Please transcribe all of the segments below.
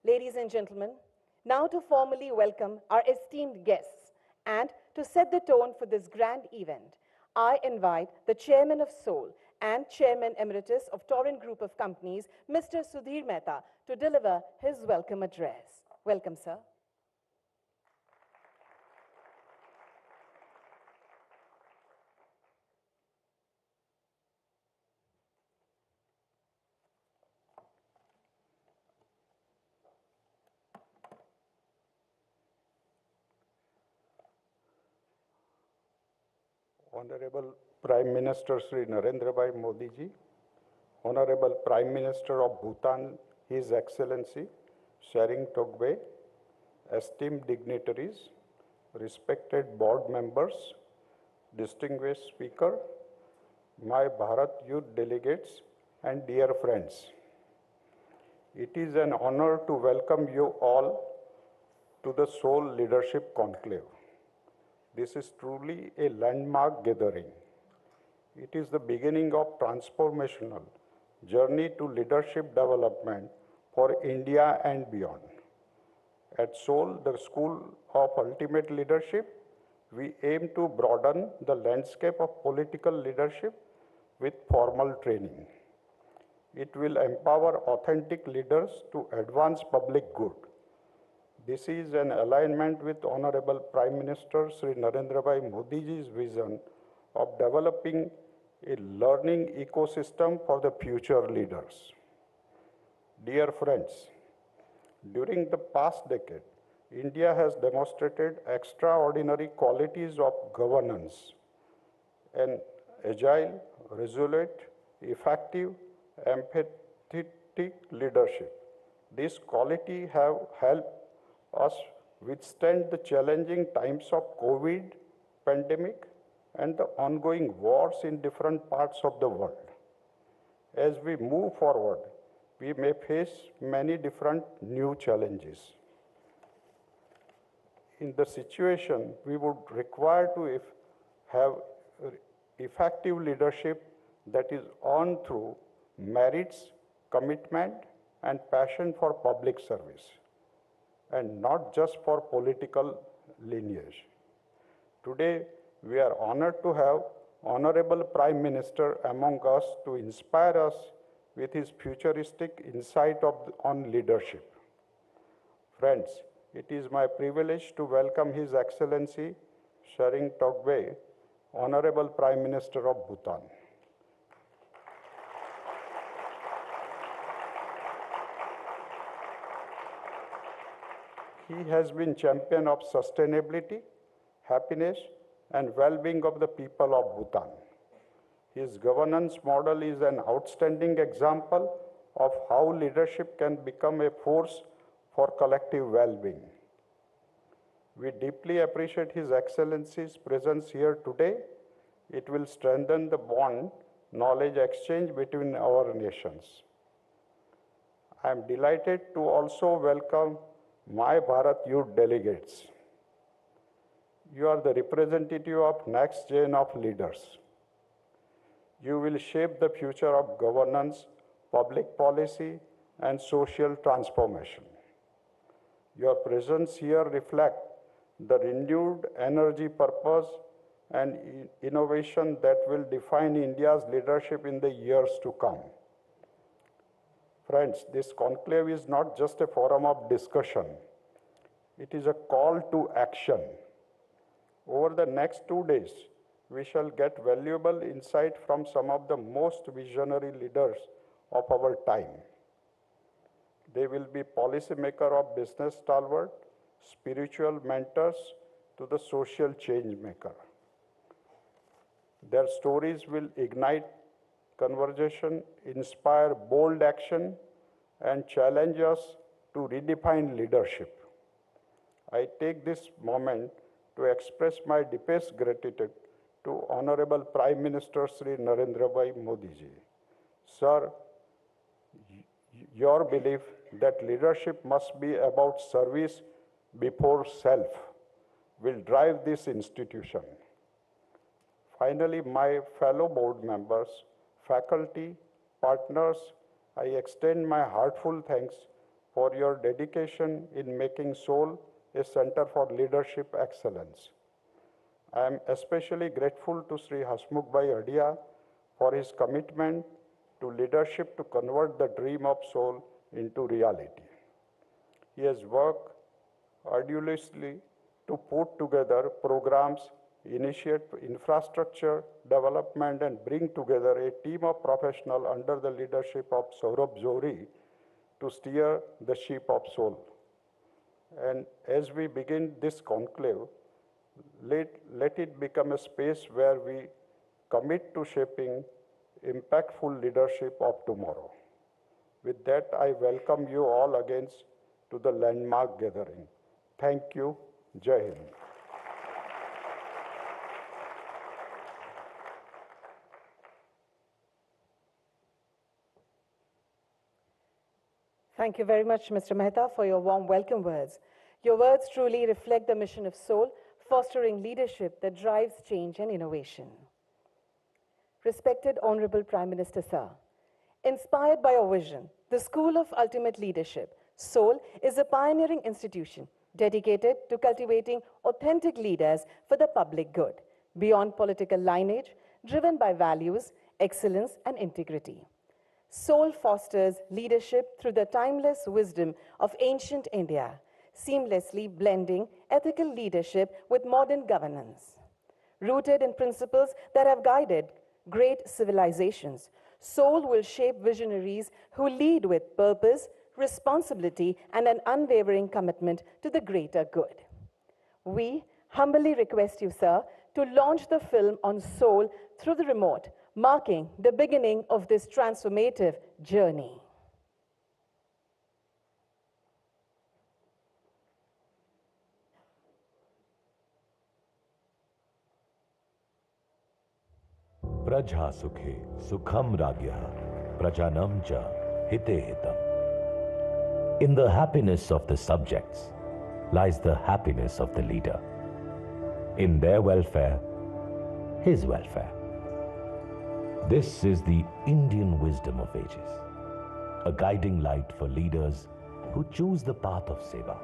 Ladies and gentlemen, now to formally welcome our esteemed guests and to set the tone for this grand event, I invite the Chairman of Soul and Chairman Emeritus of Torrent Group of Companies, Mr. Sudhir Mehta, to deliver his welcome address. Welcome, sir. Honorable Prime Minister Sri Narendra Bhai Modi ji, Honorable Prime Minister of Bhutan, His Excellency Tshering Togbay, esteemed dignitaries, respected board members, distinguished speaker, my Bharat youth delegates, and dear friends. It is an honor to welcome you all to the Seoul Leadership Conclave. This is truly a landmark gathering. It is the beginning of transformational journey to leadership development for India and beyond. At Seoul, the School of Ultimate Leadership, we aim to broaden the landscape of political leadership with formal training. It will empower authentic leaders to advance public good. This is an alignment with Honorable Prime Minister Sri Narendra Bhai Modi ji's vision of developing a learning ecosystem for the future leaders. Dear friends, during the past decade, India has demonstrated extraordinary qualities of governance, an agile, resolute, effective, empathetic leadership. These qualities have helped us withstand the challenging times of COVID pandemic and the ongoing wars in different parts of the world. As we move forward, we may face many different new challenges. In the situation, we would require to have effective leadership that is on through merits, commitment, and passion for public service, and not just for political lineage. Today, we are honored to have Honorable Prime Minister among us to inspire us with his futuristic insight on leadership. Friends, it is my privilege to welcome His Excellency Tshering Togbay, Honorable Prime Minister of Bhutan. He has been champion of sustainability, happiness, and well-being of the people of Bhutan. His governance model is an outstanding example of how leadership can become a force for collective well-being. We deeply appreciate His Excellency's presence here today. It will strengthen the bond, knowledge exchange between our nations. I am delighted to also welcome my Bharat youth delegates. You are the representative of next gen of leaders. You will shape the future of governance, public policy, and social transformation. Your presence here reflects the renewed energy, purpose, and innovation that will define India's leadership in the years to come. Friends, this conclave is not just a forum of discussion. It is a call to action. Over the next 2 days, we shall get valuable insight from some of the most visionary leaders of our time. They will be policymakers of business stalwart, spiritual mentors to the social change maker. Their stories will ignite conversation, inspire bold action, and challenge us to redefine leadership. I take this moment to express my deepest gratitude to Honorable Prime Minister Sri Narendra Bhai Modi ji. Sir, your belief that leadership must be about service before self will drive this institution. Finally, my fellow board members, faculty, partners, I extend my heartfelt thanks for your dedication in making Seoul a center for leadership excellence. I am especially grateful to Sri Hasmukhbhai Adia for his commitment to leadership to convert the dream of Seoul into reality. He has worked arduously to put together programs, initiate infrastructure development, and bring together a team of professionals under the leadership of Saurabh Johri to steer the ship of Seoul. And as we begin this conclave, let it become a space where we commit to shaping impactful leadership of tomorrow. With that, I welcome you all again to the landmark gathering. Thank you. Jai Hind. Thank you very much, Mr. Mehta, for your warm welcome words. Your words truly reflect the mission of Seoul, fostering leadership that drives change and innovation. Respected Honorable Prime Minister Sir, inspired by your vision, the School of Ultimate Leadership, Seoul, is a pioneering institution dedicated to cultivating authentic leaders for the public good, beyond political lineage, driven by values, excellence, and integrity. Seoul fosters leadership through the timeless wisdom of ancient India, seamlessly blending ethical leadership with modern governance. Rooted in principles that have guided great civilizations, Seoul will shape visionaries who lead with purpose, responsibility, and an unwavering commitment to the greater good. We humbly request you, sir, to launch the film on Seoul through the remote, marking the beginning of this transformative journey. Praja Sukhe Sukham Ragyah Prajanam Cha Hite Hitam. In the happiness of the subjects lies the happiness of the leader. In their welfare, his welfare. This is the Indian wisdom of ages, a guiding light for leaders who choose the path of seva.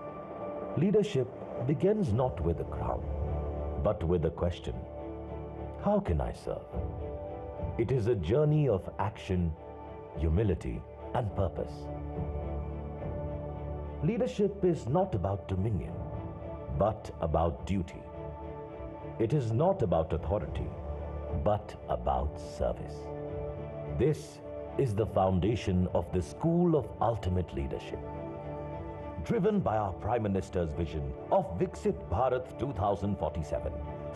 Leadership begins not with a crown, but with a question: how can I serve? It is a journey of action, humility, and purpose. Leadership is not about dominion, but about duty. It is not about authority, but about service. This is the foundation of the School of Ultimate Leadership. Driven by our Prime Minister's vision of Viksit Bharat 2047,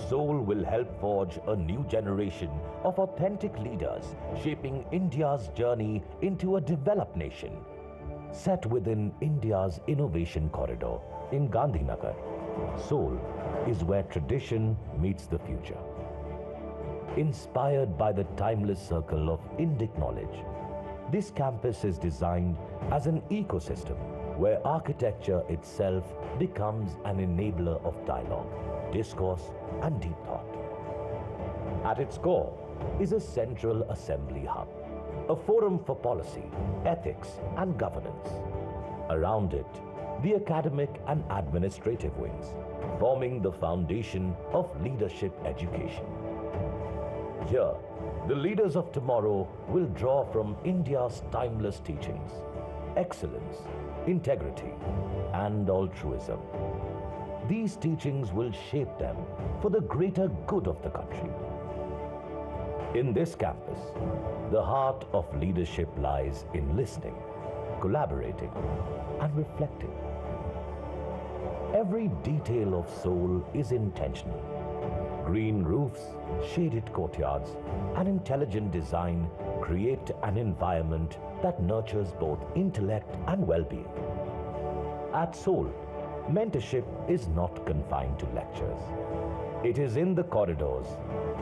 Seoul will help forge a new generation of authentic leaders, shaping India's journey into a developed nation. Set within India's innovation corridor in Gandhinagar, Seoul is where tradition meets the future. Inspired by the timeless circle of Indic knowledge, this campus is designed as an ecosystem where architecture itself becomes an enabler of dialogue, discourse, and deep thought. At its core is a central assembly hub, a forum for policy, ethics, and governance. Around it, the academic and administrative wings, forming the foundation of leadership education. Here, the leaders of tomorrow will draw from India's timeless teachings, excellence, integrity, and altruism. These teachings will shape them for the greater good of the country. In this campus, the heart of leadership lies in listening, collaborating, and reflecting. Every detail of Seoul is intentional. Green roofs, shaded courtyards, and intelligent design create an environment that nurtures both intellect and well-being. At Seoul, mentorship is not confined to lectures. It is in the corridors,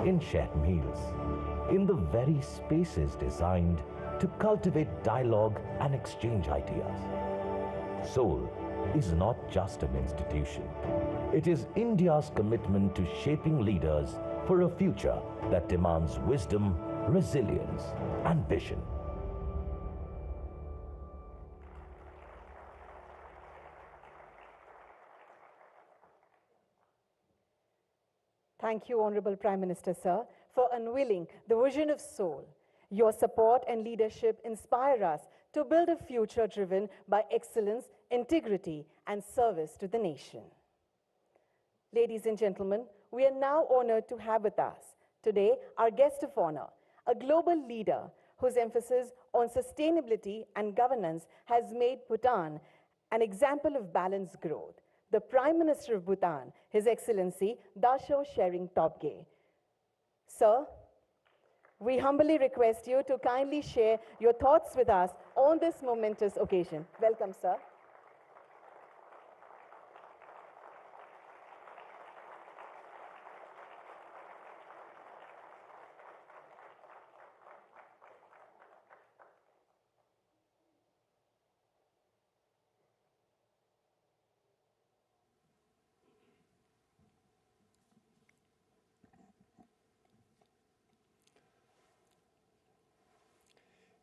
in shared meals, in the very spaces designed to cultivate dialogue and exchange ideas. Seoul is not just an institution. It is India's commitment to shaping leaders for a future that demands wisdom, resilience, and vision. Thank you, Honorable Prime Minister, sir, for unveiling the vision of Seoul. Your support and leadership inspire us to build a future driven by excellence, integrity, and service to the nation. Ladies and gentlemen, we are now honored to have with us today our guest of honor, a global leader whose emphasis on sustainability and governance has made Bhutan an example of balanced growth. The Prime Minister of Bhutan, His Excellency Dashaw Tshering Tobgay. Sir, we humbly request you to kindly share your thoughts with us on this momentous occasion. Welcome, sir.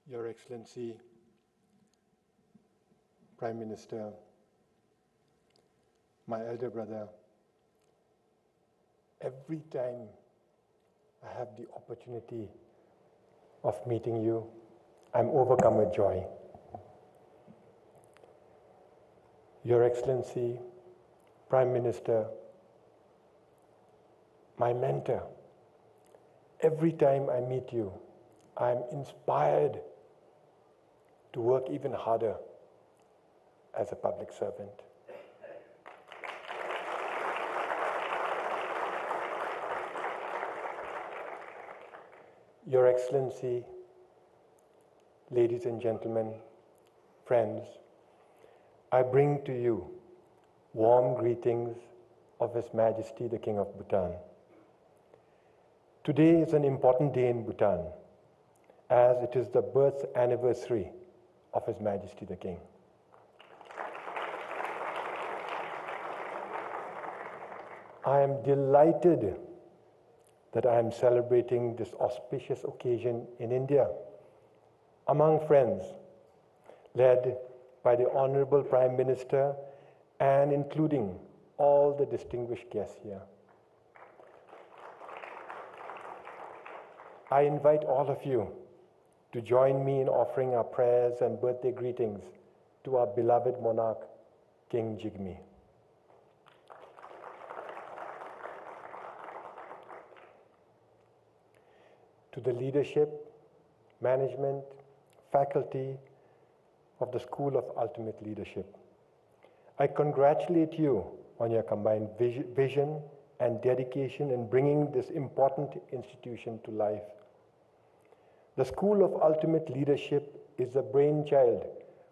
Your Excellency, Prime Minister, my elder brother, every time I have the opportunity of meeting you, I'm overcome with joy. Your Excellency, Prime Minister, my mentor, every time I meet you, I'm inspired to work even harder as a public servant. Your Excellency, ladies and gentlemen, friends, I bring to you warm greetings of His Majesty the King of Bhutan. Today is an important day in Bhutan, as it is the birth anniversary of His Majesty the King. I am delighted that I am celebrating this auspicious occasion in India among friends, led by the Honorable Prime Minister and including all the distinguished guests here. I invite all of you to join me in offering our prayers and birthday greetings to our beloved monarch, King Jigme. To the leadership, management, faculty of the School of Ultimate Leadership, I congratulate you on your combined vision and dedication in bringing this important institution to life. The School of Ultimate Leadership is the brainchild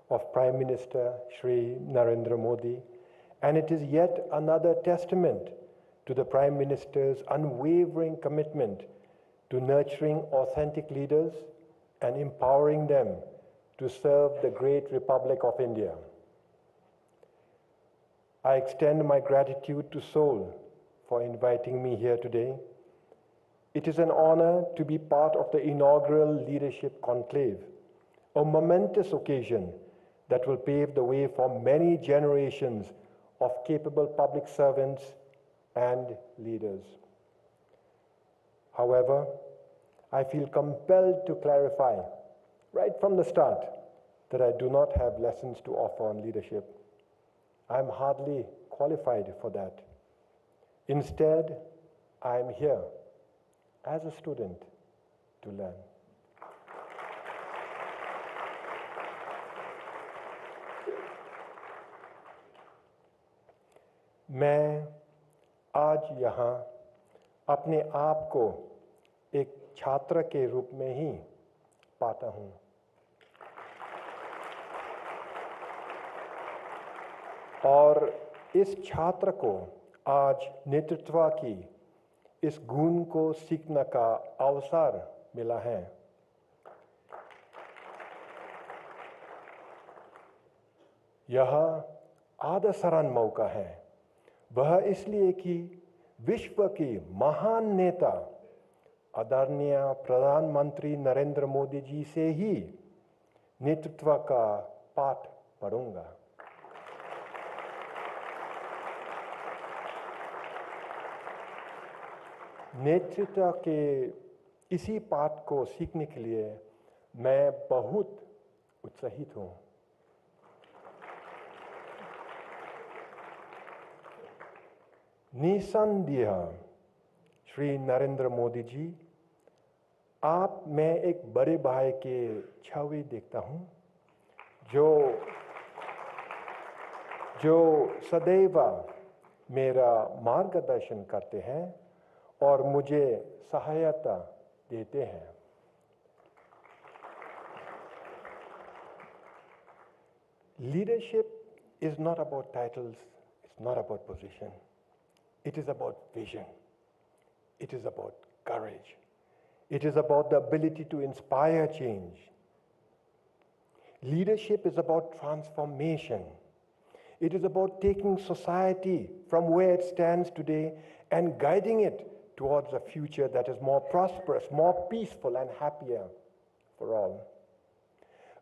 of Prime Minister Shri Narendra Modi, and it is yet another testament to the Prime Minister's unwavering commitment to nurturing authentic leaders and empowering them to serve the great Republic of India. I extend my gratitude to Seoul for inviting me here today. It is an honor to be part of the inaugural Leadership Conclave, a momentous occasion that will pave the way for many generations of capable public servants and leaders. However, I feel compelled to clarify right from the start that I do not have lessons to offer on leadership. I'm hardly qualified for that. Instead, I'm here as a student to learn. मैं आज यहाँ अपने आप को एक छात्र के रूप में ही पाता हूँ। और इस छात्र को आज नेतृत्व की इस गुण को सीखने का अवसर मिला है। यह आदर्शवान मौका है, वह इसलिए कि विश्व के महान नेता आदरणीय प्रधानमंत्री नरेंद्र मोदी जी से ही नेतृत्व का पाठ पढ़ूंगा। नेतृत्व के इसी पाठ को सीखने के लिए मैं बहुत उत्साहित हूँ। निसंदेह श्री नरेंद्र मोदी जी, आप में एक बड़े भाई के छवि देखता हूँ जो सदैव मेरा मार्गदर्शन करते हैं और मुझे सहायता देते हैं। Leadership is not about titles, it's not about position. It is about vision. It is about courage. It is about the ability to inspire change. Leadership is about transformation. It is about taking society from where it stands today and guiding it towards a future that is more prosperous, more peaceful, and happier for all.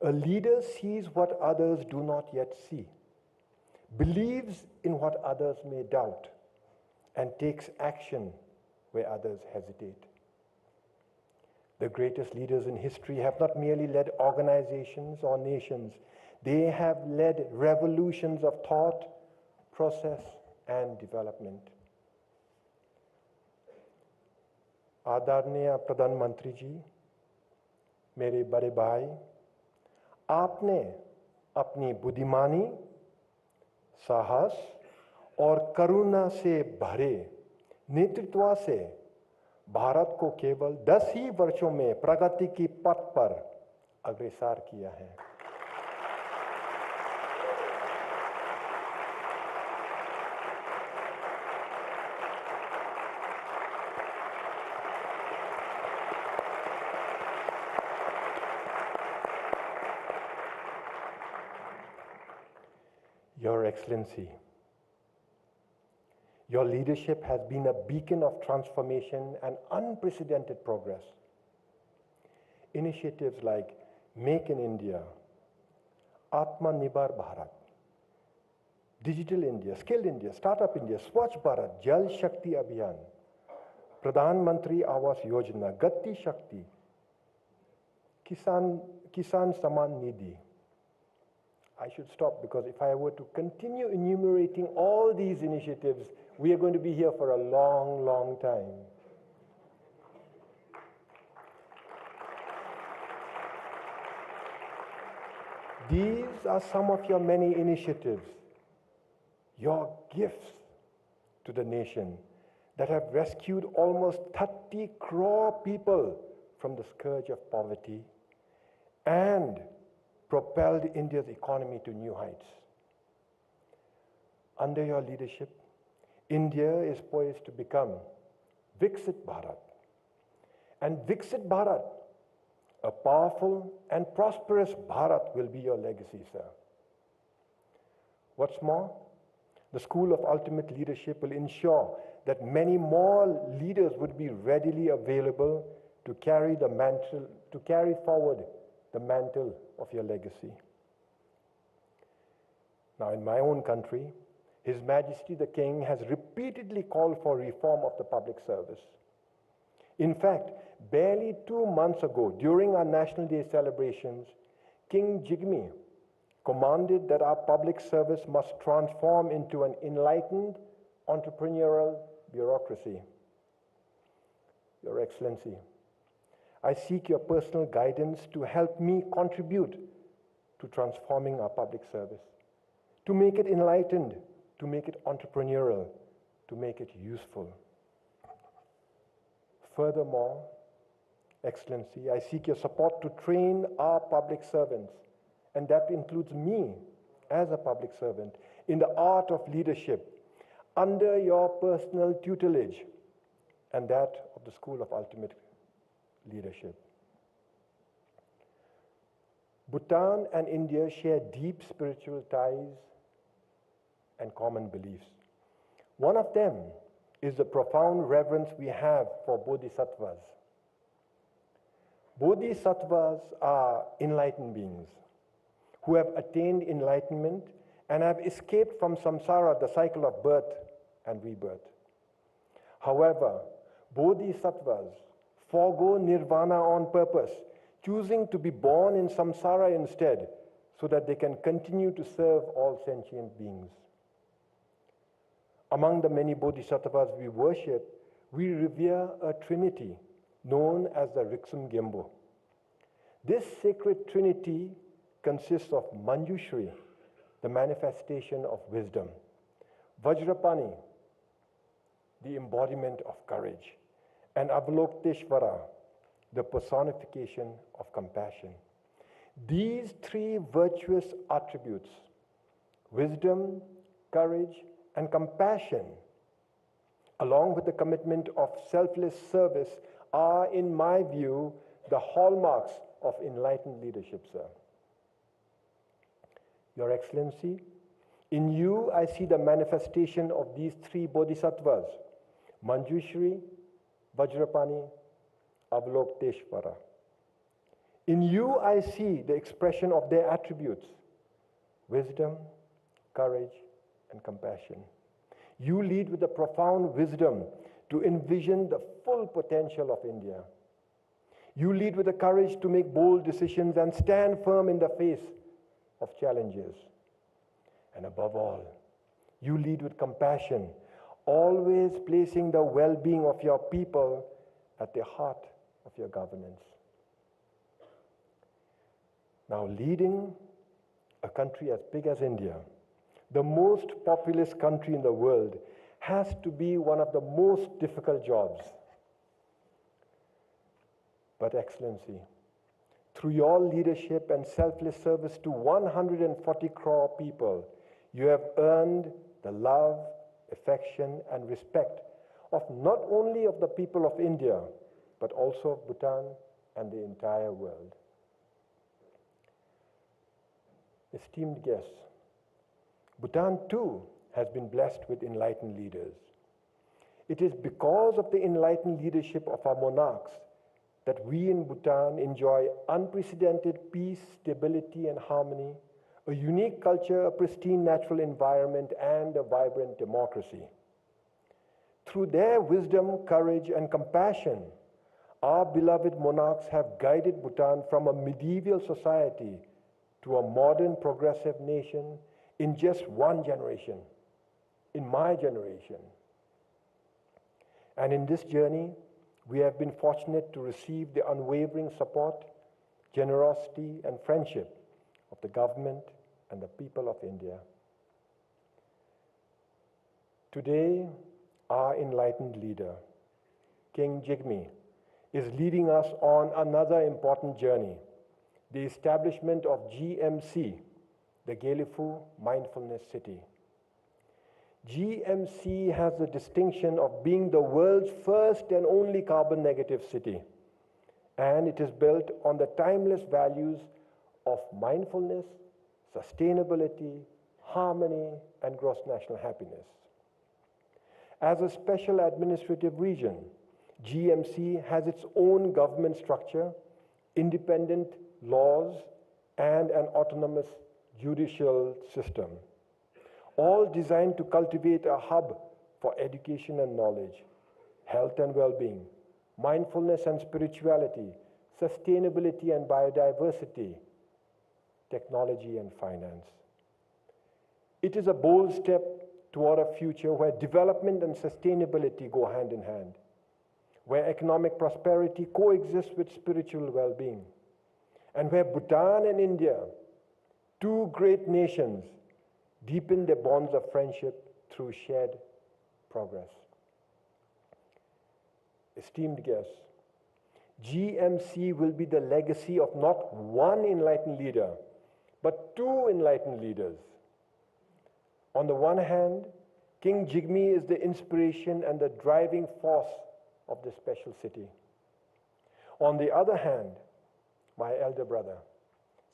A leader sees what others do not yet see, believes in what others may doubt, and takes action where others hesitate. The greatest leaders in history have not merely led organizations or nations, they have led revolutions of thought, process, and development. आदरणीय प्रधानमंत्री जी, मेरे बड़े भाई, आपने अपनी बुद्धिमानी, साहस और करुणा से भरे नेतृत्व से भारत को केवल 10 ही वर्षों में प्रगति की पथ पर अग्रसर किया है। Your Excellency, your leadership has been a beacon of transformation and unprecedented progress. Initiatives like Make in India, Atmanirbhar Bharat, Digital India, Skilled India, Startup India, Swachh Bharat, Jal Shakti Abhiyan, Pradhan Mantri Awas Yojana, Gati Shakti, Kisan Saman Nidhi. I should stop because if I were to continue enumerating all these initiatives, we are going to be here for a long, long time. These are some of your many initiatives, your gifts to the nation that have rescued almost 30 crore people from the scourge of poverty and propelled India's economy to new heights. Under your leadership, India is poised to become Viksit Bharat. And Viksit Bharat, a powerful and prosperous Bharat, will be your legacy, sir. What's more, the School of Ultimate Leadership will ensure that many more leaders would be readily available to carry forward the mantle of your legacy. Now, in my own country, His Majesty the King has repeatedly called for reform of the public service. In fact, barely 2 months ago, during our National Day celebrations, King Jigme commanded that our public service must transform into an enlightened, entrepreneurial bureaucracy. Your Excellency, I seek your personal guidance to help me contribute to transforming our public service, to make it enlightened, to make it entrepreneurial, to make it useful. Furthermore, Excellency, I seek your support to train our public servants, and that includes me as a public servant, in the art of leadership under your personal tutelage and that of the School of Ultimate Leadership. Bhutan and India share deep spiritual ties and common beliefs. One of them is the profound reverence we have for bodhisattvas. Bodhisattvas are enlightened beings who have attained enlightenment and have escaped from samsara, the cycle of birth and rebirth. However, Bodhisattvas forego nirvana on purpose, choosing to be born in samsara instead, so that they can continue to serve all sentient beings. Among the many bodhisattvas we worship, we revere a trinity known as the Riksum Gembo. This sacred trinity consists of Manjushri, the manifestation of wisdom, Vajrapani, the embodiment of courage, and Avalokiteshvara, the personification of compassion. These three virtuous attributes, wisdom, courage, and compassion, along with the commitment of selfless service, are, in my view, the hallmarks of enlightened leadership, sir. Your Excellency, in you I see the manifestation of these three bodhisattvas, Manjushri, Vajrapani, Avalokiteshvara. In you I see the expression of their attributes, wisdom, courage, and compassion. You lead with a profound wisdom to envision the full potential of India. You lead with the courage to make bold decisions and stand firm in the face of challenges. And above all, you lead with compassion, always placing the well-being of your people at the heart of your governance. Now, leading a country as big as India, the most populous country in the world, has to be one of the most difficult jobs. But Excellency, through your leadership and selfless service to 140 crore people, you have earned the love, affection, and respect of not only of the people of India, but also of Bhutan and the entire world. Esteemed guests, Bhutan too has been blessed with enlightened leaders. It is because of the enlightened leadership of our monarchs that we in Bhutan enjoy unprecedented peace, stability, and harmony, a unique culture, a pristine natural environment, and a vibrant democracy. Through their wisdom, courage, and compassion, our beloved monarchs have guided Bhutan from a medieval society to a modern progressive nation in just one generation, in my generation. And in this journey, we have been fortunate to receive the unwavering support, generosity, and friendship of the government and the people of India. Today, our enlightened leader, King Jigme, is leading us on another important journey, the establishment of GMC, the Gelifu Mindfulness City. GMC has the distinction of being the world's first and only carbon negative city, and it is built on the timeless values of mindfulness, sustainability, harmony, and gross national happiness. As a special administrative region, GMC has its own government structure, independent laws, and an autonomous judicial system, all designed to cultivate a hub for education and knowledge, health and well-being, mindfulness and spirituality, sustainability and biodiversity, technology and finance. It is a bold step toward a future where development and sustainability go hand in hand, where economic prosperity coexists with spiritual well-being, and where Bhutan and India, two great nations, deepen their bonds of friendship through shared progress. Esteemed guests, GMC will be the legacy of not one enlightened leader, but two enlightened leaders. On the one hand, King Jigme is the inspiration and the driving force of this special city. On the other hand, my elder brother,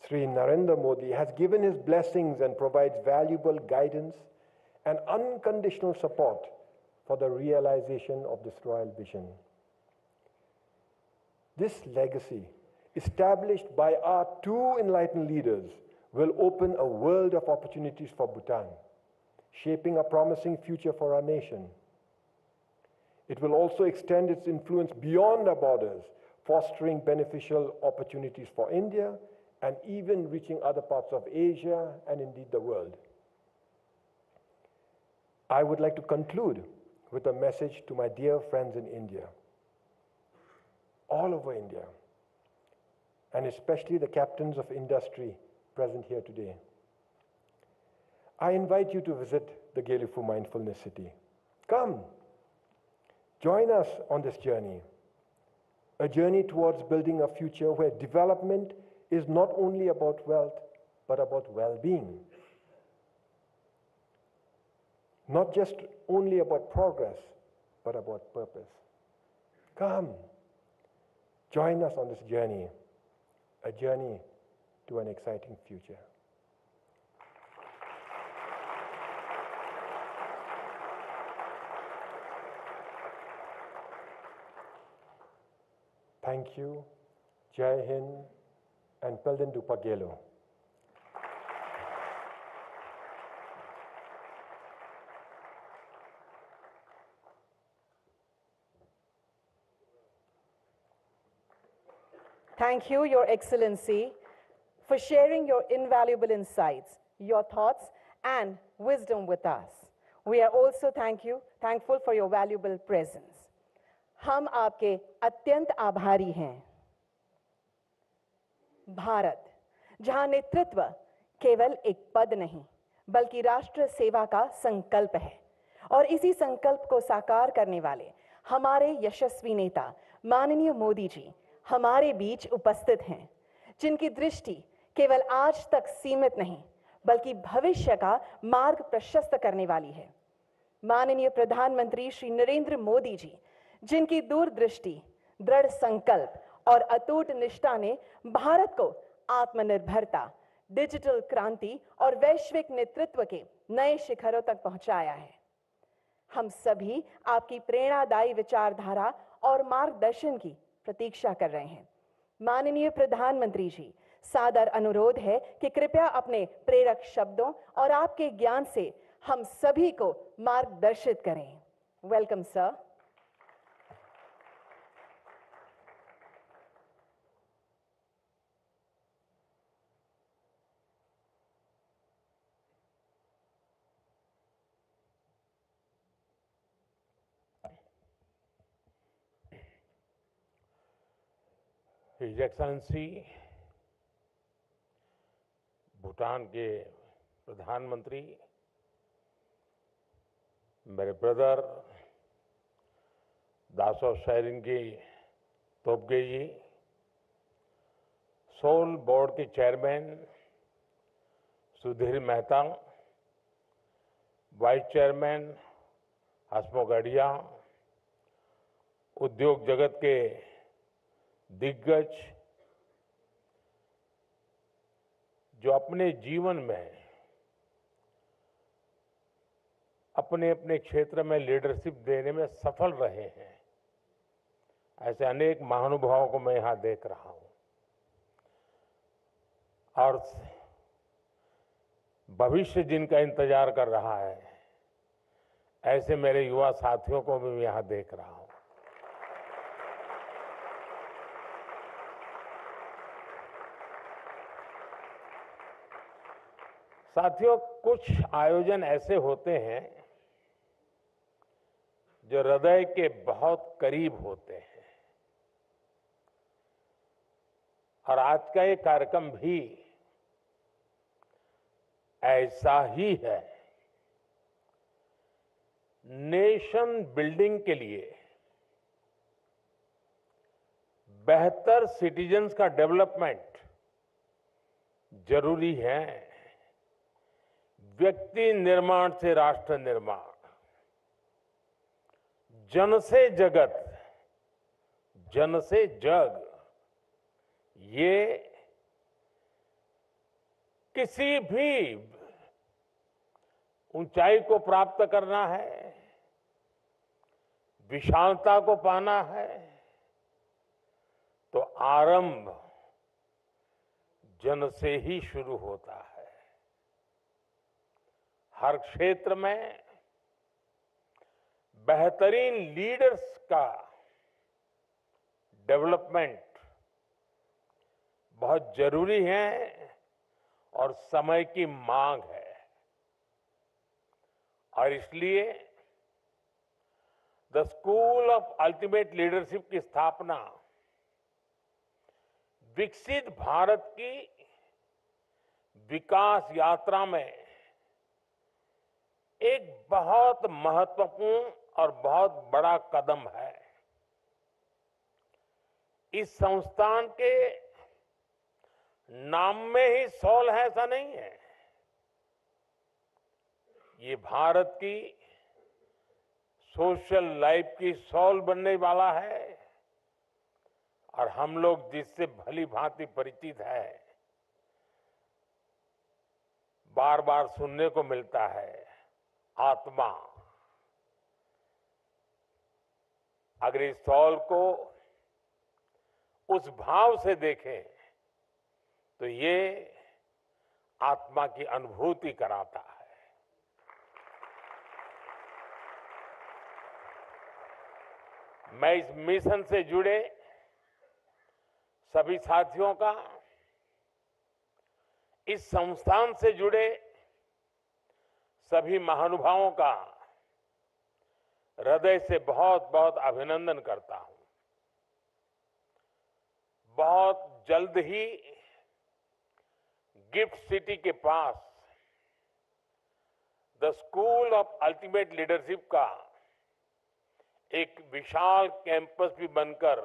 Sri Narendra Modi, has given his blessings and provides valuable guidance and unconditional support for the realization of this royal vision. This legacy, established by our two enlightened leaders, will open a world of opportunities for Bhutan, shaping a promising future for our nation. It will also extend its influence beyond our borders, fostering beneficial opportunities for India and even reaching other parts of Asia and indeed the world. I would like to conclude with a message to my dear friends in India, all over India, and especially the captains of industry present here today. I invite you to visit the Gelifu Mindfulness City. Come, join us on this journey, a journey towards building a future where development is not only about wealth, but about well-being. Not just only about progress, but about purpose. Come, join us on this journey, a journey to an exciting future. Thank you, Jai Hind, and Pelden Dupagelo. Thank you, Your Excellency, for sharing your invaluable insights, your thoughts, and wisdom with us. We are also thankful for your valuable presence. हम आपके अत्यंत आभारी हैं। भारत, जहां नेतृत्व केवल एक पद नहीं, बल्कि राष्ट्र सेवा का संकल्प है, और इसी संकल्प को साकार करने वाले हमारे यशस्वी नेता माननीय मोदी जी हमारे बीच उपस्थित हैं, जिनकी दृष्टि केवल आज तक सीमित नहीं, बल्कि भविष्य का मार्ग प्रशस्त करने वाली है। माननीय प्रधानमंत्री श्री नरेंद्र मोदी जी, जिनकी दूरदृष्टि, दृढ़ संकल्प और अटूट निष्ठा ने भारत को आत्मनिर्भरता, डिजिटल क्रांति और वैश्विक नेतृत्व के नए शिखरों तक पहुंचाया है। हम सभी आपकी प्रेरणादायी विचारधारा और मार्गदर्शन की प्रतीक्षा कर रहे हैं। माननीय प्रधानमंत्री जी, सादर अनुरोध है कि कृपया अपने प्रेरक शब्दों और आपके ज्ञान से हम सभी को मार्गदर्शित करें। Welcome sir. His Excellency, Bhutan के प्रधानमंत्री, मेरे brother Dasho Tshering Tobgay ji, SOUL board के chairman Sudhir Mehta, vice chairman Hasmukh Adhia, उद्योग जगत के दिग्गज जो अपने जीवन में अपने अपने क्षेत्र में लीडरशिप देने में सफल रहे हैं, ऐसे अनेक महानुभावों को मैं यहां देख रहा हूं, और भविष्य जिनका इंतजार कर रहा है, ऐसे मेरे युवा साथियों को भी मैं यहां देख रहा हूं। साथियों, कुछ आयोजन ऐसे होते हैं जो हृदय के बहुत करीब होते हैं, और आज का ये कार्यक्रम भी ऐसा ही है। नेशन बिल्डिंग के लिए, बेहतर सिटीजन्स का डेवलपमेंट जरूरी है। व्यक्ति निर्माण से राष्ट्र निर्माण, जन से जगत, जन से जग, ये किसी भी ऊंचाई को प्राप्त करना है, विशालता को पाना है, तो आरंभ जन से ही शुरू होता है। हर क्षेत्र में बेहतरीन लीडर्स का डेवलपमेंट बहुत जरूरी है और समय की मांग है। और इसलिए the school of ultimate leadership की स्थापना विकसित भारत की विकास यात्रा में एक बहुत महत्वपूर्ण और बहुत बड़ा कदम है। इस संस्थान के नाम में ही सोल है ऐसा नहीं है। ये भारत की सोशल लाइफ की सोल बनने वाला है और हम लोग जिससे भली भांति परिचित है, बार बार सुनने को मिलता है, आत्मा। अगर इस सोल को उस भाव से देखें तो ये आत्मा की अनुभूति कराता है। मैं इस मिशन से जुड़े सभी साथियों का, इस संस्थान से जुड़े सभी महानुभावों का हृदय से बहुत बहुत अभिनंदन करता हूं। बहुत जल्द ही गिफ्ट सिटी के पास the school of ultimate leadership का एक विशाल कैंपस भी बनकर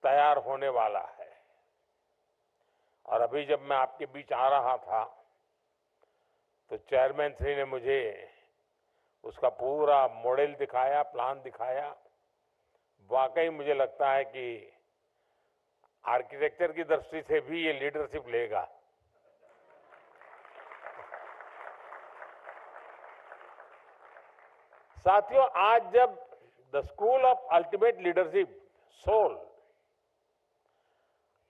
तैयार होने वाला है। और अभी जब मैं आपके बीच आ रहा था तो चेयरमैन श्री ने मुझे उसका पूरा मॉडल दिखाया, प्लान दिखाया। वाकई मुझे लगता है कि आर्किटेक्चर की दृष्टि से भी ये लीडरशिप लेगा। साथियों, आज जब the school of ultimate leadership soul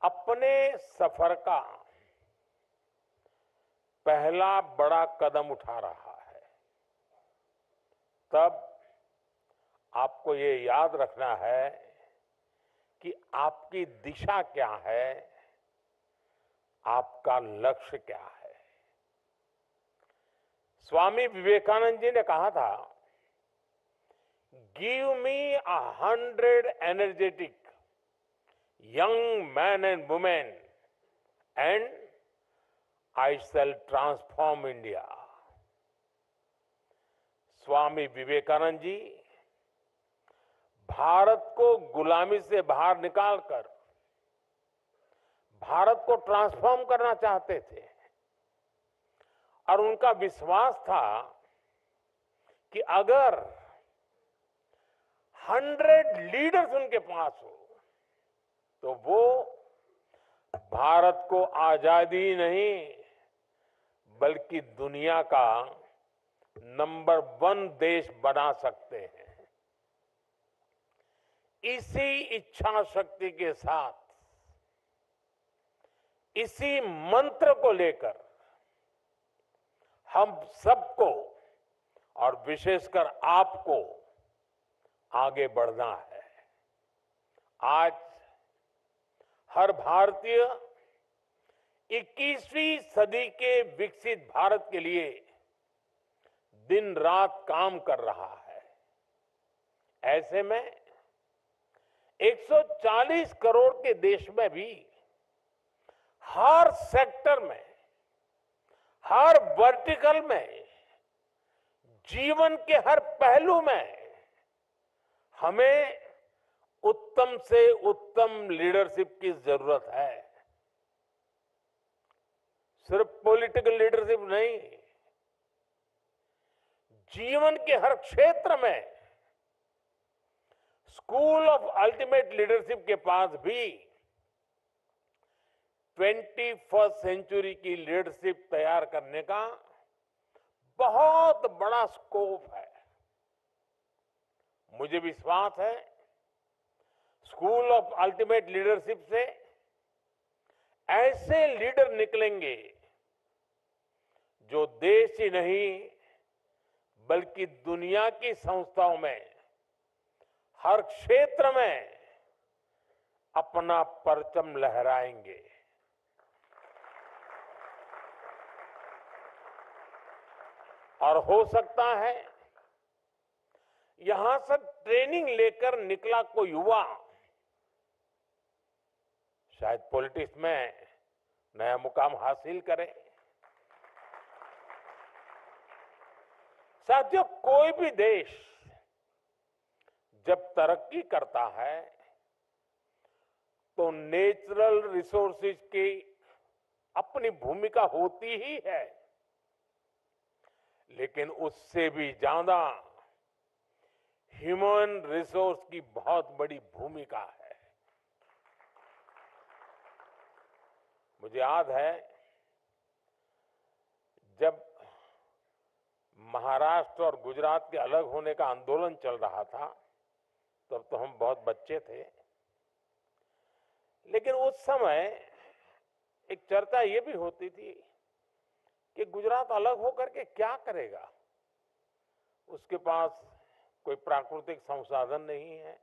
अपने सफर का पहला बड़ा कदम उठा रहा है, तब आपको ये याद रखना है कि आपकी दिशा क्या है, आपका लक्ष्य क्या है। स्वामी विवेकानंद जी ने कहा था, give me 100 energetic young men and women and I shall transform India। Swami Vivekananda ji Bharat को गुलामी से बाहर निकालकर भारत को ट्रांसफॉर्म करना चाहते थे और उनका विश्वास था कि अगर 100 लीडर्स उनके पास हो तो वो भारत को आजादी नहीं बल्कि दुनिया का नंबर 1 देश बना सकते हैं। इसी इच्छा शक्ति के साथ, इसी मंत्र को लेकर हम सबको और विशेषकर आपको आगे बढ़ना है। आज हर भारतीय 21वीं सदी के विकसित भारत के लिए दिन रात काम कर रहा है। ऐसे में 140 करोड़ के देश में भी हर सेक्टर में, हर वर्टिकल में, जीवन के हर पहलू में हमें उत्तम से उत्तम लीडरशिप की जरूरत है। सिर्फ पॉलिटिकल लीडरशिप नहीं, जीवन के हर क्षेत्र में स्कूल ऑफ अल्टीमेट लीडरशिप के पास भी 21st सेंचुरी की लीडरशिप तैयार करने का बहुत बड़ा स्कोप है। मुझे विश्वास है स्कूल ऑफ अल्टीमेट लीडरशिप से ऐसे लीडर निकलेंगे जो देश ही नहीं बल्कि दुनिया की संस्थाओं में हर क्षेत्र में अपना परचम लहराएंगे। और हो सकता है यहां से ट्रेनिंग लेकर निकला कोई युवा शायद पॉलिटिक्स में नया मुकाम हासिल करे। साथियों, कोई भी देश जब तरक्की करता है तो नेचुरल रिसोर्सेज की अपनी भूमिका होती ही है, लेकिन उससे भी ज्यादा ह्यूमन रिसोर्स की बहुत बड़ी भूमिका है। मुझे याद है जब महाराष्ट्र और गुजरात के अलग होने का आंदोलन चल रहा था, तब तो हम बहुत बच्चे थे, लेकिन उस समय एक चर्चा ये भी होती थी कि गुजरात अलग होकर के क्या करेगा। उसके पास कोई प्राकृतिक संसाधन नहीं है,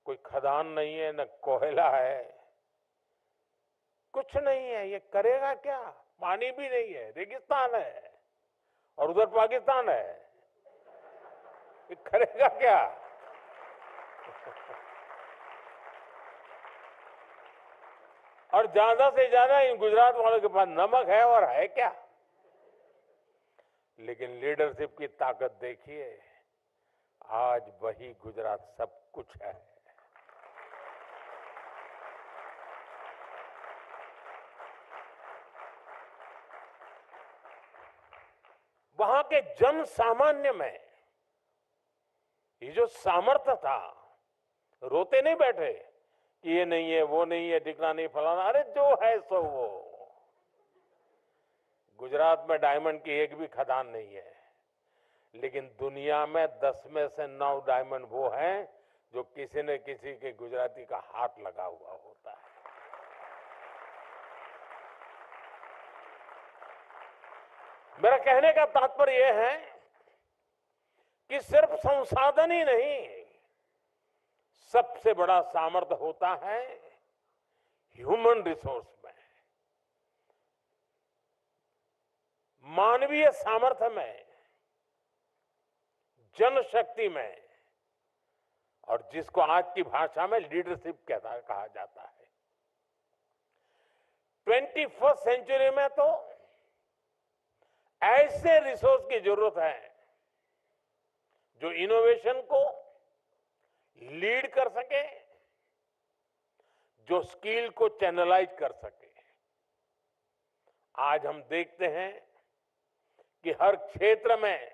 कोई खदान नहीं है, न कोयला है, कुछ नहीं है, ये करेगा क्या? पानी भी नहीं है, रेगिस्तान है, और उधर पाकिस्तान है, ये करेगा क्या? और ज्यादा से ज्यादा इन गुजरात वालों के पास नमक है, और है क्या? लेकिन लीडरशिप की ताकत देखिए, आज वही गुजरात सब कुछ है। वहां के जन सामान्य में ये जो सामर्थ्य था, रोते नहीं बैठे कि ये नहीं है, वो नहीं है, दिखना नहीं, फलाना, अरे जो है सो वो। गुजरात में डायमंड की एक भी खदान नहीं है, लेकिन दुनिया में 10 में से 9 डायमंड वो हैं जो किसी न किसी के गुजराती का हाथ लगा हुआ होता है। मेरा कहने का तात्पर्य यह है कि सिर्फ संसाधन ही नहीं, सबसे बड़ा सामर्थ्य होता है ह्यूमन रिसोर्स में, मानवीय सामर्थ्य में, जनशक्ति में, और जिसको आज की भाषा में लीडरशिप कहा जाता है। 21st सेंचुरी में तो ऐसे रिसोर्स की जरूरत है जो इनोवेशन को लीड कर सके, जो स्किल को चैनलाइज कर सके। आज हम देखते हैं कि हर क्षेत्र में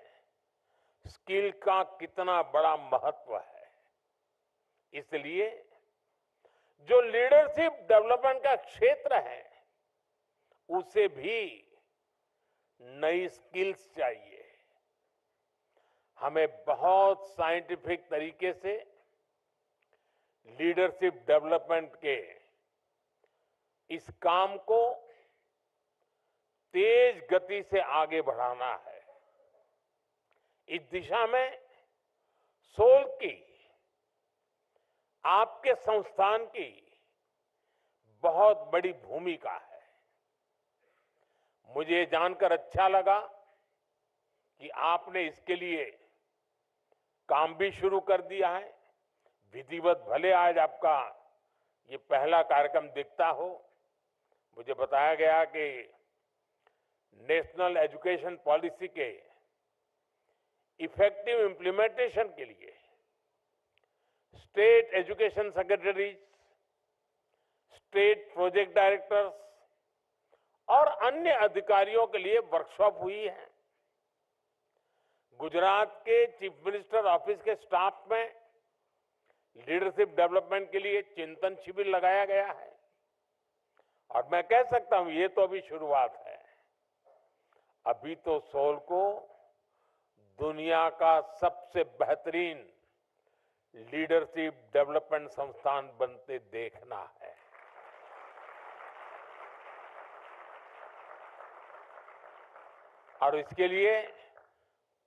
स्किल का कितना बड़ा महत्व है। इसलिए जो लीडरशिप डेवलपमेंट का क्षेत्र है, उसे भी नई स्किल्स चाहिए। हमें बहुत साइंटिफिक तरीके से लीडरशिप डेवलपमेंट के इस काम को तेज गति से आगे बढ़ाना है। इस दिशा में सोल की, आपके संस्थान की बहुत बड़ी भूमिका है। मुझे जानकर अच्छा लगा कि आपने इसके लिए काम भी शुरू कर दिया है। विधिवत भले आज आपका ये पहला कार्यक्रम दिखता हो, मुझे बताया गया कि नेशनल एजुकेशन पॉलिसी के इफेक्टिव इंप्लीमेंटेशन के लिए state education secretaries, state project directors और अन्य अधिकारियों के लिए वर्कशॉप हुई है। गुजरात के चीफ मिनिस्टर ऑफिस के स्टाफ में लीडरशिप डेवलपमेंट के लिए चिंतन शिविर लगाया गया है। और मैं कह सकता हूं, ये तो अभी शुरुआत है। अभी तो सोल को दुनिया का सबसे बेहतरीन लीडरशिप डेवलपमेंट संस्थान बनते देखना है। और इसके लिए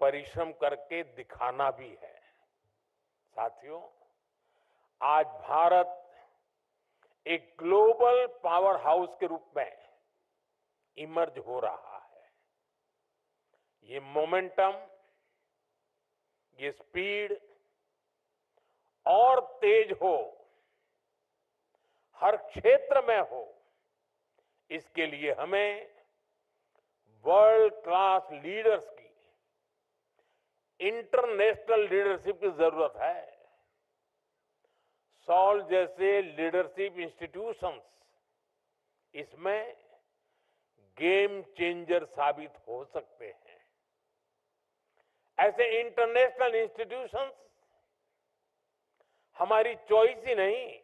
परिश्रम करके दिखाना भी है। साथियों, आज भारत एक ग्लोबल पावर हाउस के रूप में इमर्ज हो रहा है। ये मोमेंटम, ये स्पीड और तेज हो, हर क्षेत्र में हो, इसके लिए हमें वर्ल्ड क्लास लीडर्स की, इंटरनेशनल लीडरशिप की जरूरत है। सॉल जैसे लीडरशिप इंस्टीट्यूशंस इसमें गेम चेंजर साबित हो सकते हैं। ऐसे इंटरनेशनल इंस्टीट्यूशंस हमारी चॉइस ही नहीं,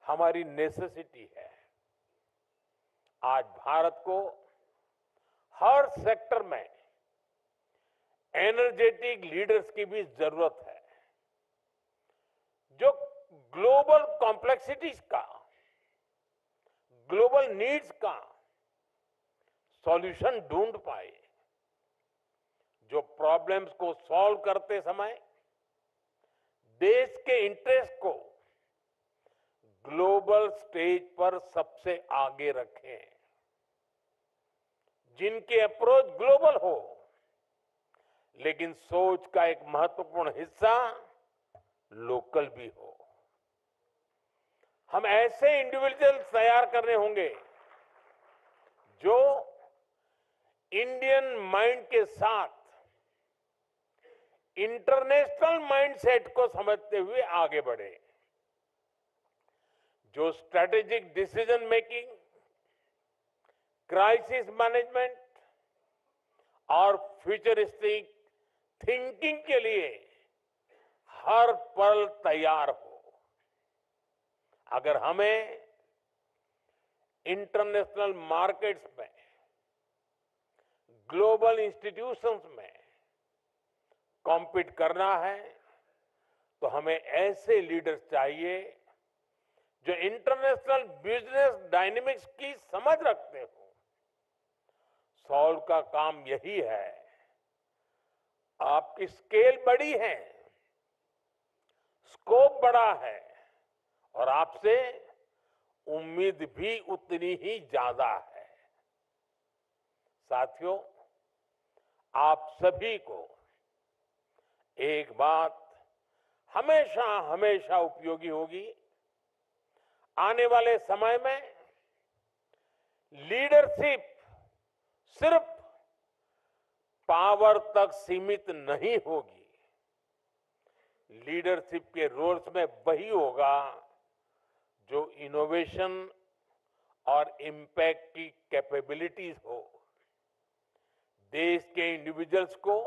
हमारी नेसेसिटी है। आज भारत को हर सेक्टर में एनर्जेटिक लीडर्स की भी जरूरत है, जो ग्लोबल कॉम्प्लेक्सिटीज का, ग्लोबल नीड्स का सॉल्यूशन ढूंढ पाए, जो प्रॉब्लम्स को सॉल्व करते समय देश के इंटरेस्ट को ग्लोबल स्टेज पर सबसे आगे रखें, जिनकी अप्रोच ग्लोबल हो, लेकिन सोच का एक महत्वपूर्ण हिस्सा लोकल भी हो। हम ऐसे इंडिविजुअल्स तैयार करने होंगे जो इंडियन माइंड के साथ इंटरनेशनल माइंडसेट को समझते हुए आगे बढ़े, जो strategic decision making, crisis management और फ्यूचरिस्टिक थिंकिंग के लिए हर पल तैयार हो। अगर हमें इंटरनेशनल मार्केट्स में, ग्लोबल इंस्टीट्यूशंस में कॉम्पीट करना है, तो हमें ऐसे लीडर्स चाहिए जो इंटरनेशनल बिजनेस डायनेमिक्स की समझ रखते हो। सॉल्व का काम यही है। आपकी स्केल बड़ी है, स्कोप बड़ा है और आपसे उम्मीद भी उतनी ही ज्यादा है। साथियों, आप सभी को एक बात हमेशा हमेशा उपयोगी होगी। आने वाले समय में लीडरशिप सिर्फ पावर तक सीमित नहीं होगी। लीडरशिप के रोल्स में वही होगा जो इनोवेशन और इम्पैक्ट की कैपेबिलिटीज हो। देश के इंडिविजुअल्स को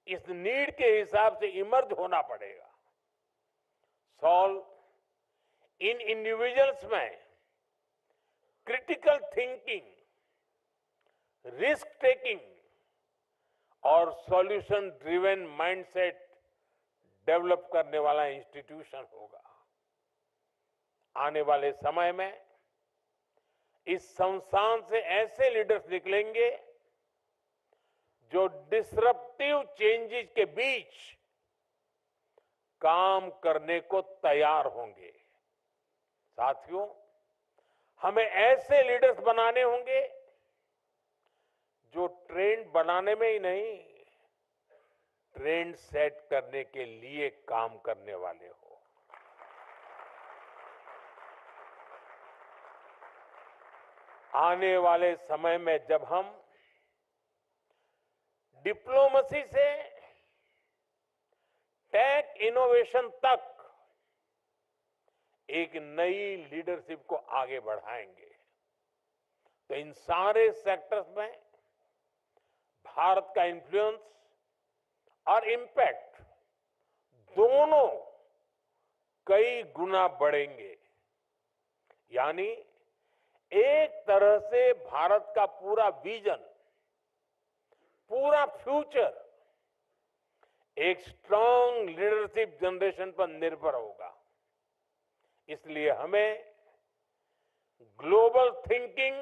इस नीड के हिसाब से इमर्ज होना पड़ेगा। सॉल्व इन इंडिविजुअल्स में क्रिटिकल थिंकिंग, रिस्क टेकिंग और सॉल्यूशन ड्रिवन माइंडसेट डेवलप करने वाला इंस्टीट्यूशन होगा। आने वाले समय में इस संस्थान से ऐसे लीडर्स निकलेंगे जो डिसरप्टिव चेंजेस के बीच काम करने को तैयार होंगे। साथियों, हमें ऐसे लीडर्स बनाने होंगे जो ट्रेंड बनाने में ही नहीं, ट्रेंड सेट करने के लिए काम करने वाले हो। आने वाले समय में जब हम डिप्लोमेसी से टेक इनोवेशन तक एक नई लीडरशिप को आगे बढ़ाएंगे, तो इन सारे सेक्टर्स में भारत का इन्फ्लुएंस और इम्पैक्ट दोनों कई गुना बढ़ेंगे। यानी एक तरह से भारत का पूरा विजन, पूरा फ्यूचर एक स्ट्रांग लीडरशिप जनरेशन पर निर्भर होगा। इसलिए हमें ग्लोबल थिंकिंग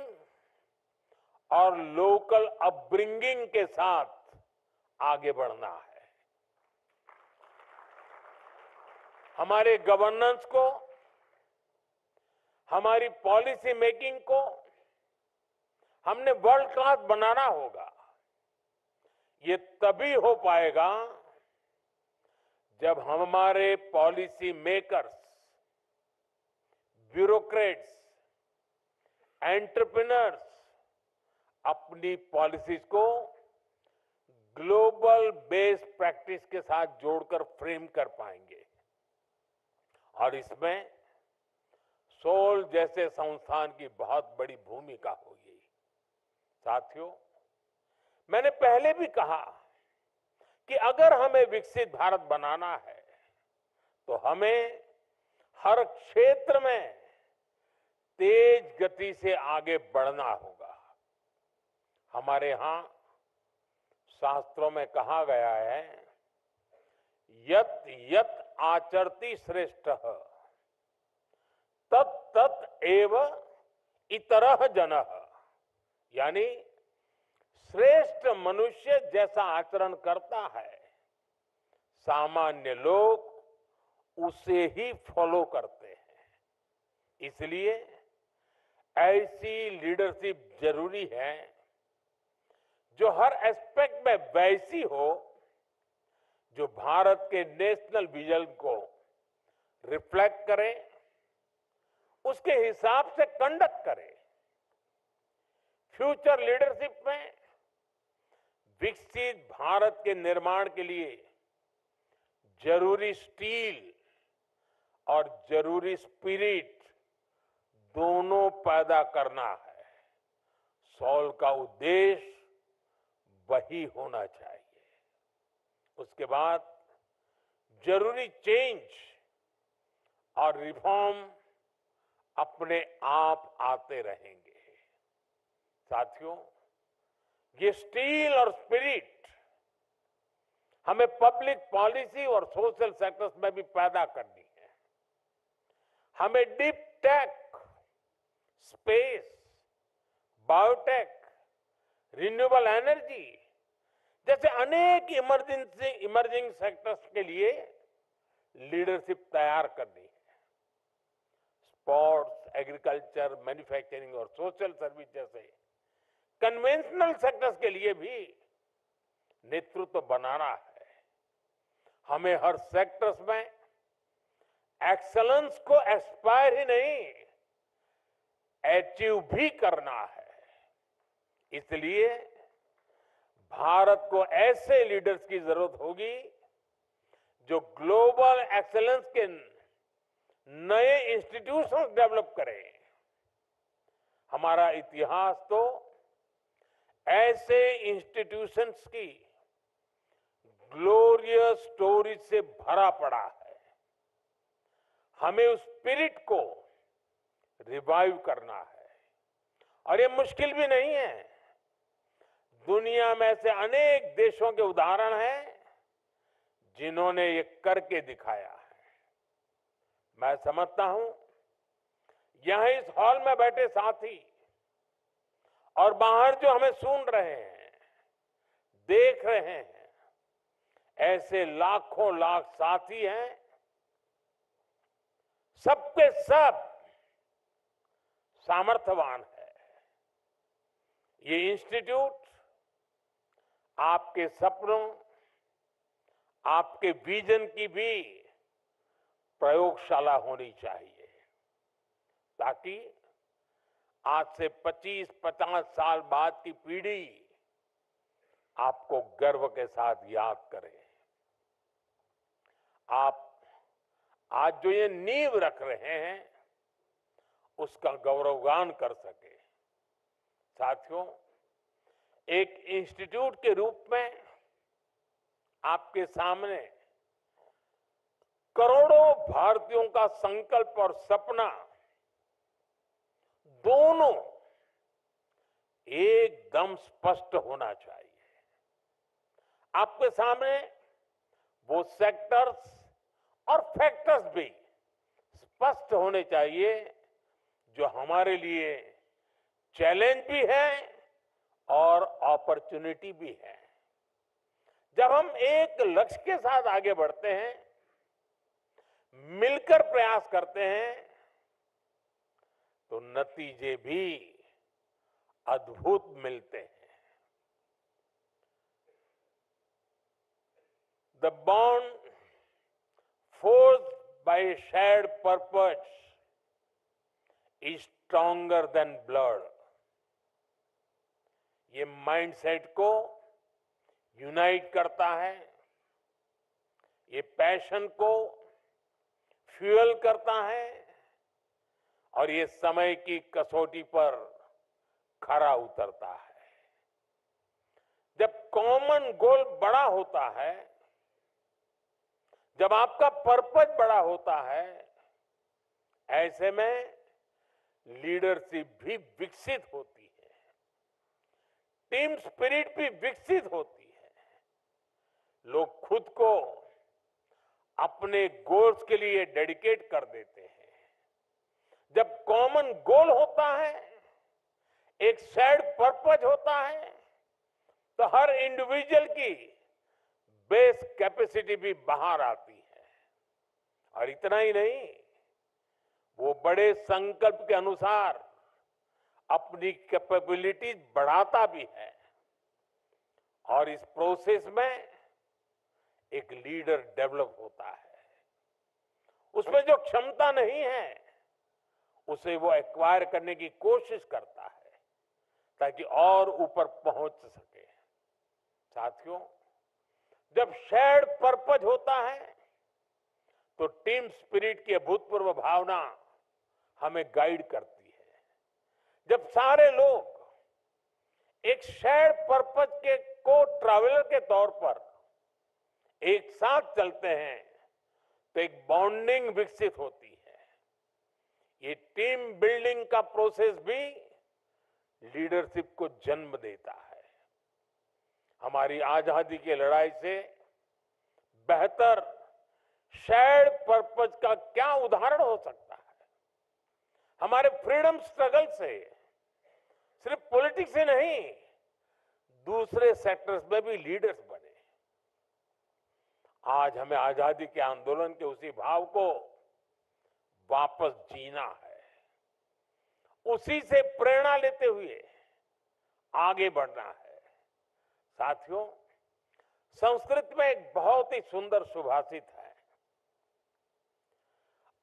और लोकल अपब्रिंगिंग के साथ आगे बढ़ना है। हमारे गवर्नेंस को, हमारी पॉलिसी मेकिंग को हमने वर्ल्ड क्लास बनाना होगा। ये तभी हो पाएगा जब हमारे पॉलिसी मेकर्स, ब्यूरोक्रेट्स, एंटरप्रेन्योर्स अपनी पॉलिसीज को ग्लोबल बेस्ड प्रैक्टिस के साथ जोड़कर फ्रेम कर पाएंगे। और इसमें सोल जैसे संस्थान की बहुत बड़ी भूमिका होगी। साथियों, मैंने पहले भी कहा कि अगर हमें विकसित भारत बनाना है तो हमें हर क्षेत्र में तेज गति से आगे बढ़ना होगा। हमारे यहां शास्त्रों में कहा गया है, यत यत आचरति श्रेष्ठः तत् तत् एव इतरः जनः। यानी श्रेष्ठ मनुष्य जैसा आचरण करता है, सामान्य लोग उसे ही फॉलो करते हैं। इसलिए ऐसी लीडरशिप जरूरी है जो हर एस्पेक्ट में वैसी हो जो भारत के नेशनल विजन को रिफ्लेक्ट करे, उसके हिसाब से कंडक्ट करे। फ्यूचर लीडरशिप में विकसित भारत के निर्माण के लिए जरूरी स्टील और जरूरी स्पिरिट दोनों पैदा करना है। सॉल का उद्देश्य वही होना चाहिए। उसके बाद जरूरी चेंज और रिफॉर्म अपने आप आते रहेंगे। साथियों, ये स्टील और स्पिरिट हमें पब्लिक पॉलिसी और सोशल सेक्टर्स में भी पैदा करनी है। हमें deep tech, space, biotech, renewable energy जैसे अनेक इमर्जिंग सेक्टर्स के लिए लीडरशिप तैयार करनी है। स्पोर्ट्स, एग्रीकल्चर, मैन्युफैक्चरिंग और सोशल सर्विस जैसे कन्वेंशनल सेक्टर्स के लिए भी नेतृत्व बनाना है। हमें हर सेक्टर्स में एक्सेलेंस को एस्पायर ही नहीं, अचीव भी करना है। इसलिए भारत को ऐसे लीडर्स की जरूरत होगी जो ग्लोबल एक्सेलेंस के नए इंस्टीट्यूशंस डेवलप करें। हमारा इतिहास तो ऐसे इंस्टीट्यूशंस की ग्लोरियस स्टोरी से भरा पड़ा है। हमें उस स्पिरिट को रिवाइव करना है और ये मुश्किल भी नहीं है। दुनिया में ऐसे अनेक देशों के उदाहरण हैं जिन्होंने ये करके दिखाया है। मैं समझता हूं यहां इस हॉल में बैठे साथी और बाहर जो हमें सुन रहे हैं, देख रहे हैं, ऐसे लाखों लाख साथी हैं। सबके सब सामर्थ्यवान है। ये इंस्टीट्यूट आपके सपनों, आपके विजन की भी प्रयोगशाला होनी चाहिए, ताकि आज से 25-50 साल बाद की पीढ़ी आपको गर्व के साथ याद करे। आप आज जो ये नींव रख रहे हैं उसका गौरवगान कर सके। साथियों, एक इंस्टीट्यूट के रूप में आपके सामने करोड़ों भारतीयों का संकल्प और सपना दोनों एकदम स्पष्ट होना चाहिए। आपके सामने वो सेक्टर्स और फैक्टर्स भी स्पष्ट होने चाहिए जो हमारे लिए चैलेंज भी है अपॉर्चुनिटी भी है। जब हम एक लक्ष्य के साथ आगे बढ़ते हैं, मिलकर प्रयास करते हैं, तो नतीजे भी अद्भुत मिलते हैं। The bond forged by a shared purpose is stronger than blood. ये माइंडसेट को यूनाइट करता है, ये पैशन को फ्यूल करता है और ये समय की कसौटी पर खरा उतरता है। जब कॉमन गोल बड़ा होता है, जब आपका पर्पस बड़ा होता है, ऐसे में लीडरशिप भी विकसित होती है, टीम स्पिरिट भी विकसित होती है। लोग खुद को अपने गोल्स के लिए डेडिकेट कर देते हैं। जब कॉमन गोल होता है, एक शेयर्ड पर्पस होता है, तो हर इंडिविजुअल की बेस कैपेसिटी भी बाहर आती है। और इतना ही नहीं, वो बड़े संकल्प के अनुसार अपनी कैपेबिलिटीज बढ़ाता भी है और इस प्रोसेस में एक लीडर डेवलप होता है। उसमें जो क्षमता नहीं है, उसे वो एक्वायर करने की कोशिश करता है ताकि और ऊपर पहुंच सके। साथियों, जब शेयर्ड पर्पस होता है, तो टीम स्पिरिट की अभूतपूर्व भावना हमें गाइड करती है। जब सारे लोग एक शेयर्ड पर्पस के को ट्रैवलर के तौर पर एक साथ चलते हैं, तो एक बॉन्डिंग विकसित होती है। ये टीम बिल्डिंग का प्रोसेस भी लीडरशिप को जन्म देता है। हमारी आजादी की लड़ाई से बेहतर शेयर्ड पर्पस का क्या उदाहरण हो सकता है। हमारे फ्रीडम स्ट्रगल से सिर्फ पॉलिटिक्स ही नहीं, दूसरे सेक्टर्स में भी लीडर्स बने। आज हमें आजादी के आंदोलन के उसी भाव को वापस जीना है, उसी से प्रेरणा लेते हुए आगे बढ़ना है। साथियों, संस्कृत में एक बहुत ही सुंदर सुभाषित है,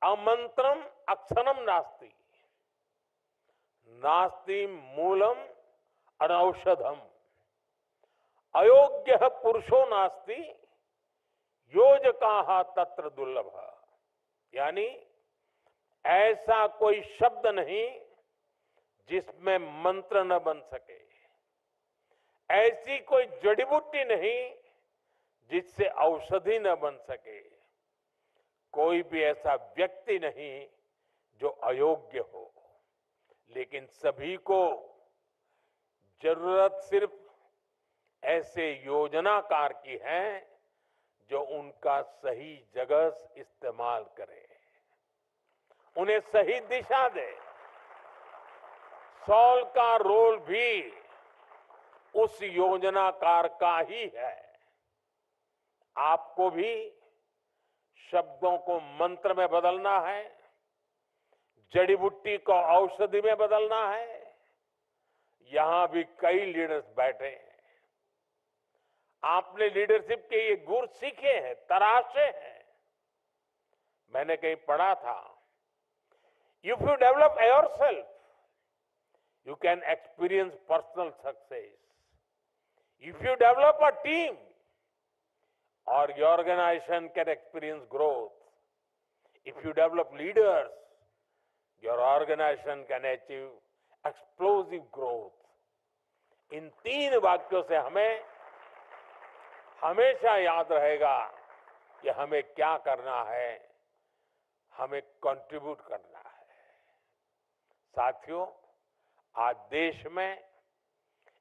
अमंत्रम अक्षरम नास्ति, नास्ति मूलम अनौषधम, अयोग्य पुरुषो नास्ति, योजकाः तत्र दुर्लभ। यानी ऐसा कोई शब्द नहीं जिसमें मंत्र न बन सके, ऐसी कोई जड़ी बूटी नहीं जिससे औषधि न बन सके, कोई भी ऐसा व्यक्ति नहीं जो अयोग्य हो। लेकिन सभी को जरूरत सिर्फ ऐसे योजनाकार की है जो उनका सही जगह इस्तेमाल करे, उन्हें सही दिशा दे। सॉल का रोल भी उस योजनाकार का ही है। आपको भी शब्दों को मंत्र में बदलना है, जड़ी बूटी को औषधि में बदलना है। यहां भी कई लीडर्स बैठे हैं, आपने लीडरशिप के ये गुर सीखे हैं, तराशे हैं। मैंने कहीं पढ़ा था, if you develop yourself you can experience personal success. If you develop a team, or your organization can experience growth. If you develop leaders, your organization can achieve explosive growth. इन 3 वाक्यों से हमें हमेशा याद रहेगा कि हमें क्या करना है, हमें कंट्रीब्यूट करना है। साथियों, आज देश में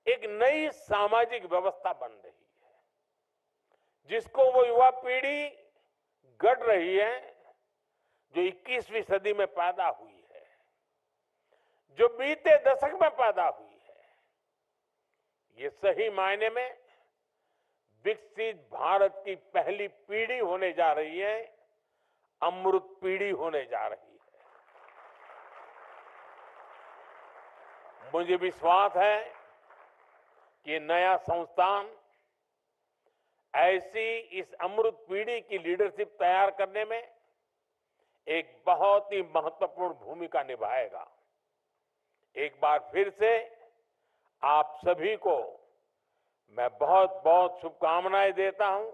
एक नई सामाजिक व्यवस्था बन रही है, जिसको वो युवा पीढ़ी गढ़ रही है जो 21वीं सदी में पैदा हुई है, जो बीते दशक में पैदा हुई है। ये सही मायने में विकसित भारत की पहली पीढ़ी होने जा रही है, अमृत पीढ़ी होने जा रही है। मुझे विश्वास है कि ये नया संस्थान ऐसी इस अमृत पीढ़ी की लीडरशिप तैयार करने में एक बहुत ही महत्वपूर्ण भूमिका निभाएगा। एक बार फिर से आप सभी को मैं बहुत बहुत शुभकामनाएं देता हूं।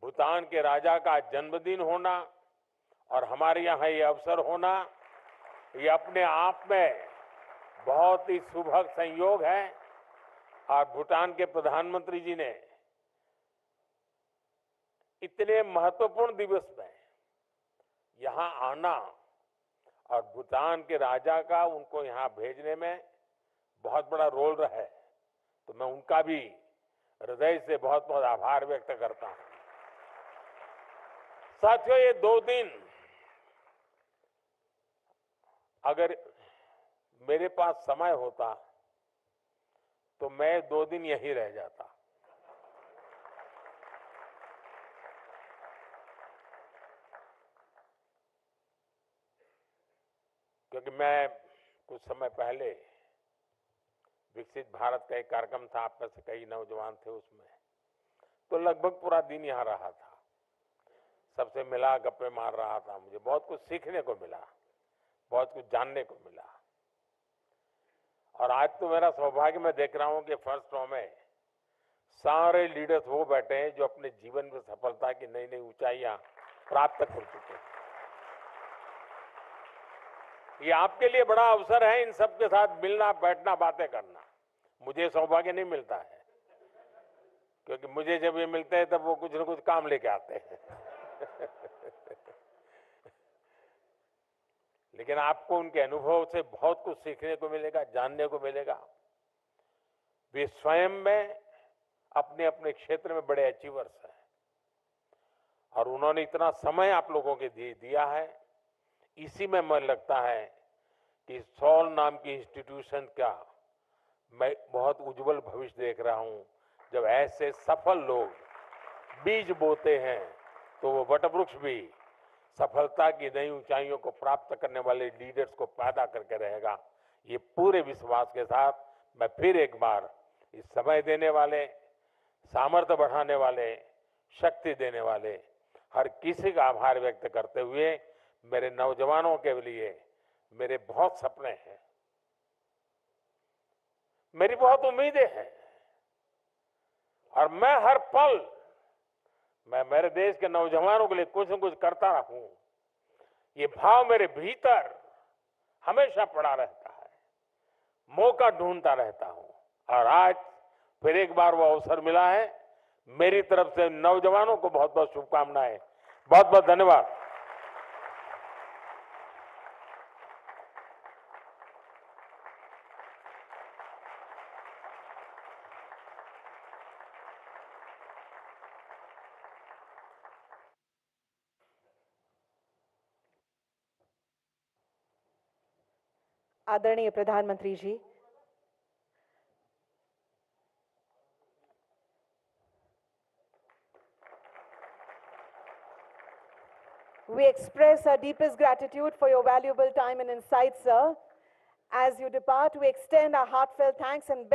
भूटान के राजा का जन्मदिन होना और हमारे यहाँ ये अवसर होना, ये अपने आप में बहुत ही सुभग संयोग है। और भूटान के प्रधानमंत्री जी ने इतने महत्वपूर्ण दिवस में यहाँ आना और भूटान के राजा का उनको यहाँ भेजने में बहुत बड़ा रोल रहा है, तो मैं उनका भी हृदय से बहुत बहुत आभार व्यक्त करता हूं। साथियों, ये 2 दिन अगर मेरे पास समय होता तो मैं 2 दिन यहीं रह जाता। क्योंकि मैं कुछ समय पहले विकसित भारत का एक कार्यक्रम था, आप में से कई नौजवान थे उसमें, तो लगभग पूरा दिन यहाँ रहा था, सबसे मिला, गप्पे मार रहा था। मुझे बहुत कुछ सीखने को मिला, बहुत कुछ जानने को मिला। और आज तो मेरा सौभाग्य, मैं देख रहा हूं कि फर्स्ट रो में सारे लीडर्स वो बैठे हैं जो अपने जीवन में सफलता की नई नई ऊंचाइयां प्राप्त कर चुके हैं। ये आपके लिए बड़ा अवसर है इन सबके साथ मिलना, बैठना, बातें करना। मुझे सौभाग्य नहीं मिलता है, क्योंकि मुझे जब ये मिलते हैं तब वो कुछ न कुछ काम लेके आते हैं। लेकिन आपको उनके अनुभव से बहुत कुछ सीखने को मिलेगा, जानने को मिलेगा। वे स्वयं में अपने अपने क्षेत्र में बड़े अचीवर्स हैं और उन्होंने इतना समय आप लोगों के दिया है। इसी में मन लगता है कि सॉल नाम की इंस्टीट्यूशन का मैं बहुत उज्जवल भविष्य देख रहा हूं। जब ऐसे सफल लोग बीज बोते हैं तो वो वटवृक्ष भी सफलता की नई ऊंचाइयों को प्राप्त करने वाले लीडर्स को पैदा करके रहेगा। ये पूरे विश्वास के साथ मैं फिर एक बार इस समय देने वाले, सामर्थ्य बढ़ाने वाले, शक्ति देने वाले हर किसी का आभार व्यक्त करते हुए, मेरे नौजवानों के लिए मेरे बहुत सपने हैं, मेरी बहुत उम्मीदें हैं और मैं हर पल मैं मेरे देश के नौजवानों के लिए कुछ न कुछ करता रहूं, ये भाव मेरे भीतर हमेशा पड़ा रहता है। मौका ढूंढता रहता हूं और आज फिर एक बार वो अवसर मिला है। मेरी तरफ से नौजवानों को बहुत बहुत शुभकामनाएं, बहुत बहुत धन्यवाद। आदरणीय प्रधानमंत्री जी, we express our deepest gratitude for your valuable time and insight, sir. As you depart, we extend our heartfelt thanks and